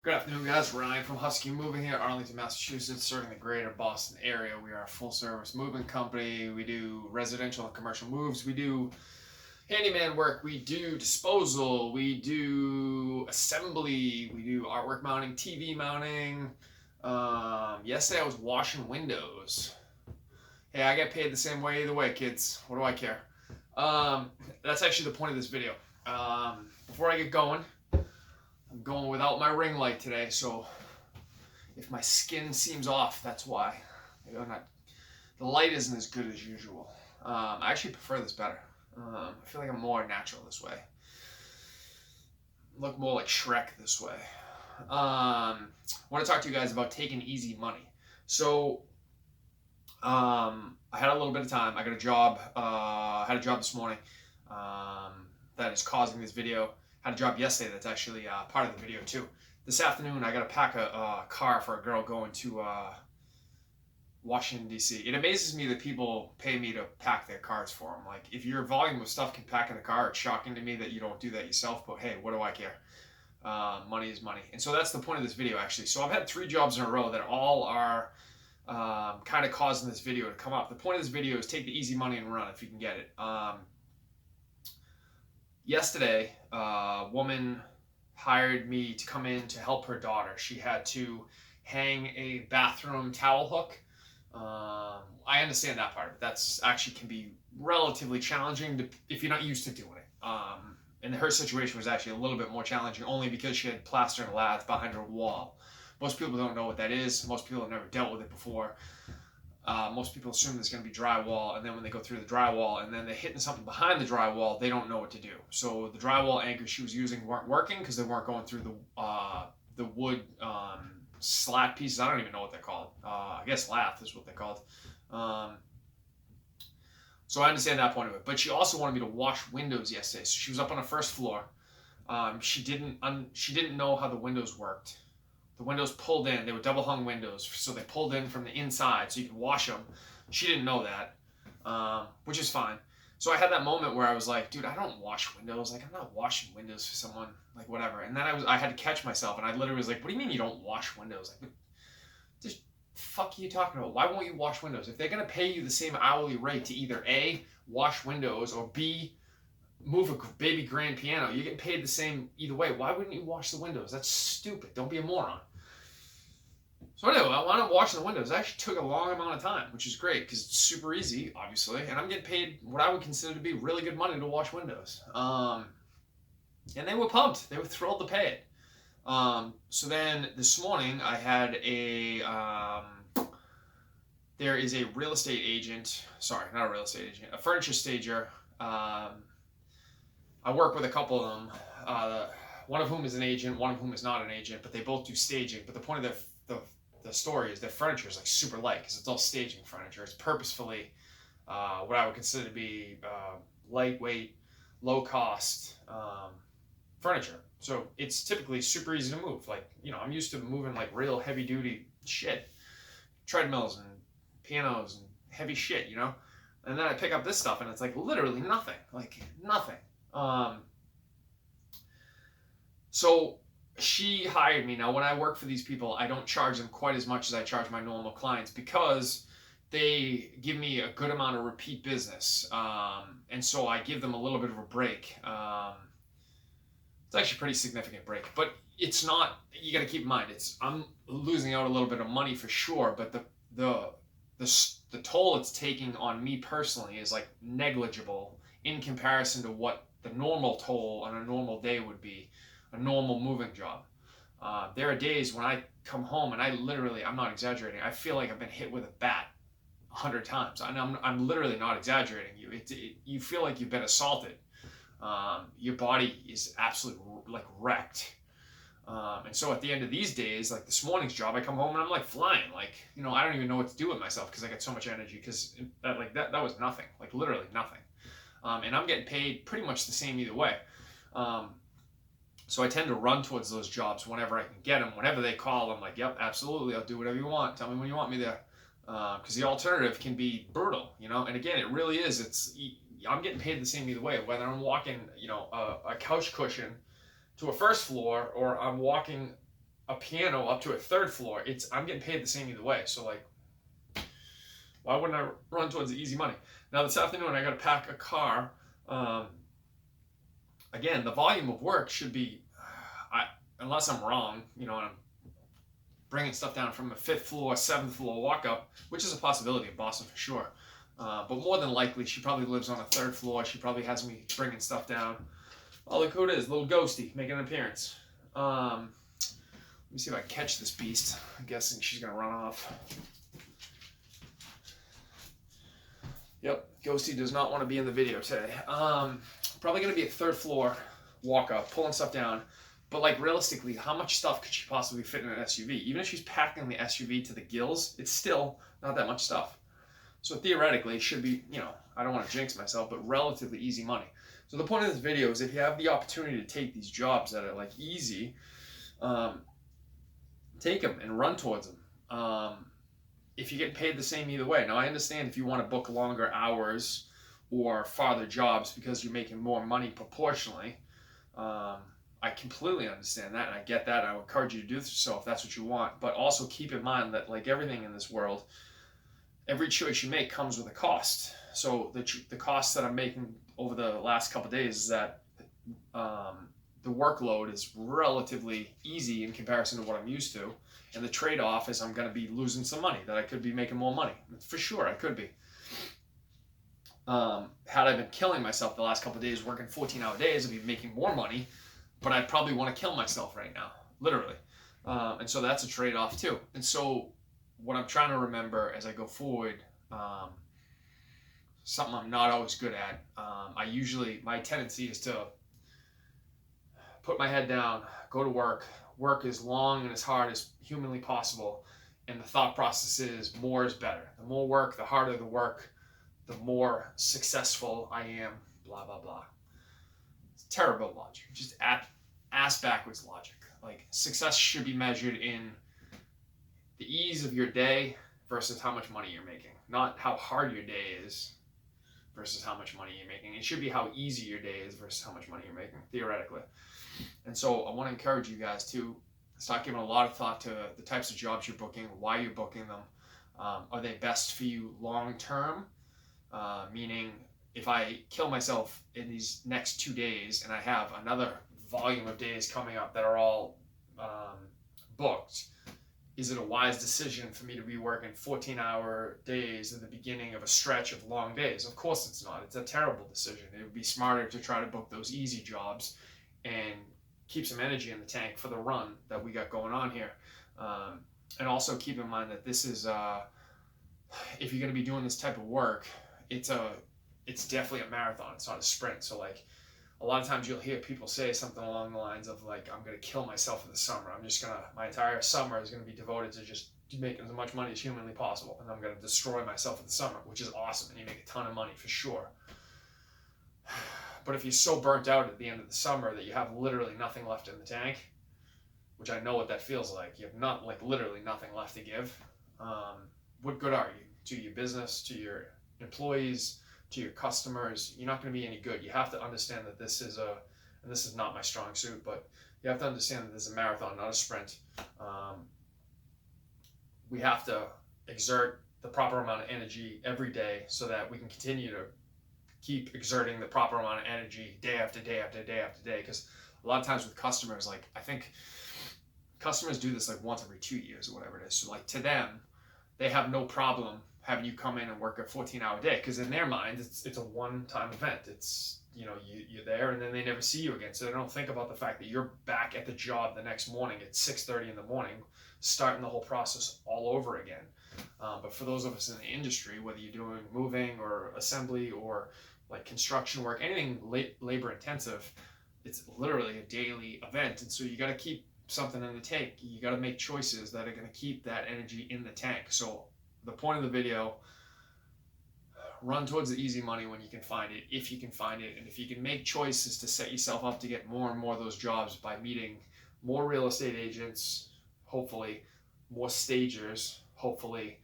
Good afternoon, guys. Ryan from Husky Moving here, Arlington, Massachusetts, serving the greater Boston area. We are a full-service moving company. We do residential and commercial moves. We do handyman work. We do disposal. We do assembly. We do artwork mounting, TV mounting. Yesterday I was washing windows. Hey, I get paid the same way either way, kids. What do I care? That's actually the point of this video. Before I get going, I'm going without my ring light today, so if my skin seems off, that's why. The light isn't as good as usual. I actually prefer this better. I feel like I'm more natural this way. Look more like Shrek this way. I want to talk to you guys about taking easy money. So, I had a little bit of time. I got a job. Had a job this morning that is causing this video. Had a job yesterday that's actually part of the video too. This afternoon, I got to pack a car for a girl going to Washington, D.C. It amazes me that people pay me to pack their cars for them. Like, if your volume of stuff can pack in a car, it's shocking to me that you don't do that yourself. But hey, what do I care? Money is money. And so that's the point of this video, actually. So I've had 3 jobs in a row that all are kind of causing this video to come up. The point of this video is take the easy money and run if you can get it. Yesterday, a woman hired me to come in to help her daughter. She had to hang a bathroom towel hook. I understand that part of it. That's actually can be relatively challenging if you're not used to doing it. And her situation was actually a little bit more challenging only because she had plaster and lath behind her wall. Most people don't know what that is. Most people have never dealt with it before. Most people assume there's going to be drywall, and then when they go through the drywall and then they're hitting something behind the drywall, they don't know what to do. So the drywall anchors she was using weren't working because they weren't going through the wood slat pieces. I don't even know what they're called. I guess lath is what they're called. So I understand that point of it. But she also wanted me to wash windows yesterday. So she was up on the first floor. She didn't know how the windows worked. The windows pulled in. They were double hung windows, so they pulled in from the inside so you could wash them. She didn't know that, which is fine. So I had that moment where I was like, dude, I don't wash windows. Like, I'm not washing windows for someone, like, whatever. And then I had to catch myself, and I literally was like, what do you mean you don't wash windows? Like, just fuck are you talking about? Why won't you wash windows? If they're going to pay you the same hourly rate to either A, wash windows, or B, move a baby grand piano, you're getting paid the same either way. Why wouldn't you wash the windows? That's stupid. Don't be a moron. So anyway, I wound up washing the windows. It actually took a long amount of time, which is great because it's super easy, obviously, and I'm getting paid what I would consider to be really good money to wash windows. And they were pumped. They were thrilled to pay it. So then this morning I had there is a real estate agent, sorry, not a real estate agent, a furniture stager. I work with a couple of them, one of whom is an agent, one of whom is not an agent, but they both do staging. But the point of the story is their furniture is like super light because it's all staging furniture. It's purposefully what I would consider to be lightweight, low cost furniture. So it's typically super easy to move. Like, you know, I'm used to moving like real heavy duty shit, treadmills and pianos and heavy shit, you know? And then I pick up this stuff and it's like literally nothing, like nothing. So she hired me. Now, when I work for these people, I don't charge them quite as much as I charge my normal clients because they give me a good amount of repeat business. And so I give them a little bit of a break. It's actually a pretty significant break, but it's not, you got to keep in mind, I'm losing out a little bit of money for sure, but the toll it's taking on me personally is like negligible in comparison to what the normal toll on a normal day would be, a normal moving job. There are days when I come home and I'm not exaggerating, I feel like I've been hit with a bat 100 times. And I'm literally not exaggerating you. You feel like you've been assaulted. Your body is absolutely like wrecked. And so at the end of these days, like this morning's job, I come home and I'm like flying. Like, you know, I don't even know what to do with myself because I get so much energy because that was nothing, like literally nothing. And I'm getting paid pretty much the same either way. So I tend to run towards those jobs whenever I can get them. Whenever they call, I'm like, yep, absolutely, I'll do whatever you want. Tell me when you want me there. Because the alternative can be brutal, you know? And again, it really is. I'm getting paid the same either way. Whether I'm walking, you know, a couch cushion to a first floor or I'm walking a piano up to a third floor, I'm getting paid the same either way. So like, why wouldn't I run towards the easy money? Now this afternoon I got to pack a car. Again, the volume of work should be, unless I'm wrong, and I'm bringing stuff down from a 5th floor, 7th floor walk up, which is a possibility in Boston for sure. But more than likely, she probably lives on a 3rd floor. She probably has me bringing stuff down. Oh, look who it is, little Ghosty making an appearance. Let me see if I can catch this beast. I'm guessing she's gonna run off. Yep, Ghosty does not want to be in the video today. Probably gonna be a 3rd floor walk up, pulling stuff down. But like realistically, how much stuff could she possibly fit in an SUV? Even if she's packing the SUV to the gills, it's still not that much stuff. So theoretically, it should be, I don't want to jinx myself, but relatively easy money. So the point of this video is if you have the opportunity to take these jobs that are like easy, take them and run towards them. If you get paid the same either way. Now I understand if you want to book longer hours or farther jobs because you're making more money proportionally. I completely understand that, and I get that. I would encourage you to do so if that's what you want. But also keep in mind that, like everything in this world, every choice you make comes with a cost. So the cost that I'm making over the last couple of days is that the workload is relatively easy in comparison to what I'm used to. And the trade-off is I'm going to be losing some money, that I could be making more money. For sure, I could be. Had I been killing myself the last couple of days, working 14-hour days, I'd be making more money. But I'd probably want to kill myself right now, literally. And so that's a trade-off too. And so what I'm trying to remember as I go forward, something I'm not always good at, my tendency is to put my head down, go to work as long and as hard as humanly possible. And the thought process is more is better. The more work, the harder the work, the more successful I am, blah, blah, blah. Terrible logic, just ass backwards logic. Like success should be measured in the ease of your day versus how much money you're making, not how hard your day is versus how much money you're making. It should be how easy your day is versus how much money you're making, theoretically. And so I want to encourage you guys to start giving a lot of thought to the types of jobs you're booking, why you're booking them. Are they best for you long term? Meaning, if I kill myself in these next 2 days and I have another volume of days coming up that are all booked, is it a wise decision for me to be working 14-hour days at the beginning of a stretch of long days? Of course it's not. It's a terrible decision. It would be smarter to try to book those easy jobs and keep some energy in the tank for the run that we got going on here. And also keep in mind that this is, if you're going to be doing this type of work, it's definitely a marathon. It's not a sprint. So like a lot of times you'll hear people say something along the lines of like, I'm going to kill myself in the summer. My entire summer is going to be devoted to just making as much money as humanly possible. And I'm going to destroy myself in the summer, which is awesome. And you make a ton of money for sure. But if you're so burnt out at the end of the summer that you have literally nothing left in the tank, which I know what that feels like. You have literally nothing left to give. What good are you to your business, to your employees, to your customers? You're not going to be any good. You have to understand that this is not my strong suit, but you have to understand that this is a marathon, not a sprint. We have to exert the proper amount of energy every day so that we can continue to keep exerting the proper amount of energy day after day after day after day. Because a lot of times with customers, like I think customers do this like once every 2 years or whatever it is. So like to them, they have no problem having you come in and work a 14-hour day, because in their mind it's a one-time event. It's, you're there and then they never see you again. So they don't think about the fact that you're back at the job the next morning at 6:30 in the morning, starting the whole process all over again. But for those of us in the industry, whether you're doing moving or assembly or like construction work, anything labor intensive, it's literally a daily event. And so you got to keep something in the tank. You got to make choices that are going to keep that energy in the tank. So the point of the video, run towards the easy money when you can find it, if you can find it. And if you can make choices to set yourself up to get more and more of those jobs by meeting more real estate agents, hopefully more stagers, hopefully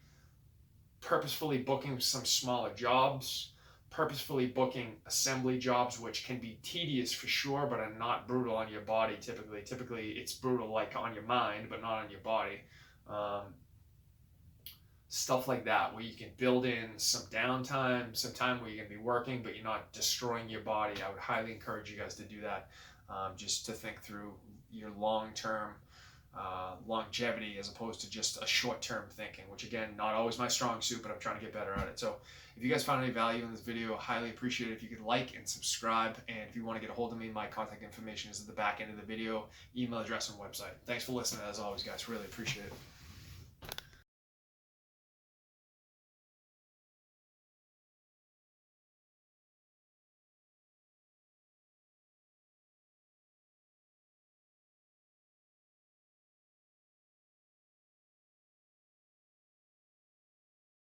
purposefully booking some smaller jobs, purposefully booking assembly jobs, which can be tedious for sure, but are not brutal on your body typically. Typically, it's brutal like on your mind, but not on your body. Um, Stuff like that, where you can build in some downtime, some time where you're going to be working, but you're not destroying your body. I would highly encourage you guys to do that, just to think through your long-term longevity as opposed to just a short-term thinking, which again, not always my strong suit, but I'm trying to get better at it. So if you guys found any value in this video, I highly appreciate it if you could like and subscribe. And if you want to get a hold of me, my contact information is at the back end of the video, email address and website. Thanks for listening as always, guys. Really appreciate it.